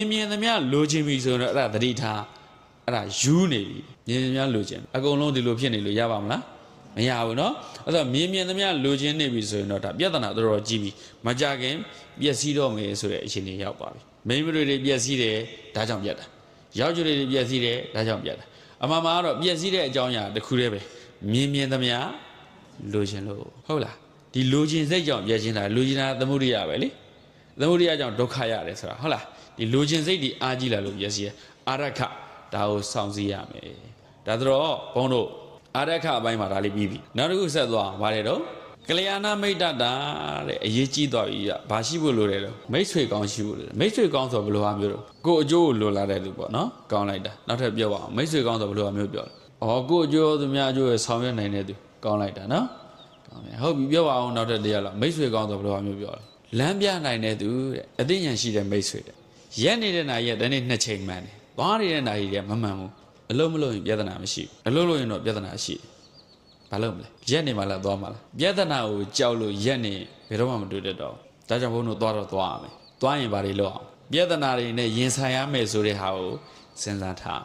မြင်သမျှလိုချင်ပြီဆိုတော့အဲ့ဒါသတိထားအဲ့ဒါယူနေပြီမြင်သမျှလိုချင်အကုန်လုံးဒီလိုဖြစ်နေလို့ရပါမလားမရဘူးเนาะအဲ့တော့မြင်သမျှလိုချင်နေပြီဆိုရင်တော့ဒါပြဿနာတော်တော်ကြီးပြီမကြခင်ပျက်စီးတော့မယ်ဆိုတဲ့အခြေအနေရောက်သွားပြီမိန်းမတွေပျက်စီးတယ်ဒါကြောင့်ပြတ်တာယောက်ျားတွေပျက်စီးတယ်ဒါကြောင့်ပြတ်တာအမှန်မှာတော့ပျက်စီးတဲ့အကြောင်းအရာတစ်ခုတည်းပဲမြင်သမျှလိုချင်လို့ဟုတ်လားဒီလိုချင်စိတ်ကြောင့်ပြည့်ချင်းတာလိုချင်တာသမုဒိယပဲလေသမုဒိယကြောင့်ဒုက္ခရတယ်ဆိုတာဟုတ်လားဒီလိုချင်စိတ်ဒီအားကြီးလာလို့ပြည့်စည်ရအာရခဒါကိုစောင့်စည်းရမယ်ဒါတော့ဘုန်းတို့အာရခအပိုင်းမှာဒါလေးပြီးပြီနောက်တစ်ခုဆက်သွားဗါတယ်တော့ကလျာဏမိတ်တတာတဲ့အရေးကြီးသွားပြီဘာရှိဖို့လိုတယ်တော့မိတ်ဆွေကောင်းရှိဖို့လိုတယ်မိတ်ဆွေကောင်းဆိုဘယ်လိုဟာမျိုးတော့ကိုအကျိုးကိုလိုလာတဲ့လူပေါ့နော်ကောင်းလိုက်တာနောက်ထပ်ပြောပါအောင်မိတ်ဆွေကောင်းဆိုဘယ်လိုဟာမျိုးပြောလဲဩကိုအကျိုးသူများအကျိုးရဲ့ဆောင်ရွက်နိုင်တဲ့သူကောင်းလိုက်တာနော်ကောင်းတယ်ဟုတ်ပြီပြောပါအောင်နောက်ထပ်တရားလားမိတ်ဆွေကောင်းဆိုဘယ်လိုဟာမျိုးပြောလဲလမ်းပြနိုင်တဲ့သူတဲ့အသိဉာဏ်ရှိတဲ့မိတ်ဆွေတဲ့ရက်နေတဲ့နာရီတနေ့2ချိန်မှန်တယ်သွားနေတဲ့နာရီကမမှန်ဘူးအလုံးမလုံးရင်ပြဿနာမရှိဘူးအလုံးလုံးရင်တော့ပြဿနာရှိဘာလို့မလဲရက်နေမှလားသွားမှလားပြဿနာကိုကြောက်လို့ရက်နေဘယ်တော့မှမတွေ့တတ်တော့ဒါကြောင့်ဘုန်းတို့သွားတော့သွားရမယ်သွားရင်ဘာတွေလုပ်အောင်ပြဿနာတွေနဲ့ရင်ဆိုင်ရမယ်ဆိုတဲ့ဟာကိုစဉ်းစားထား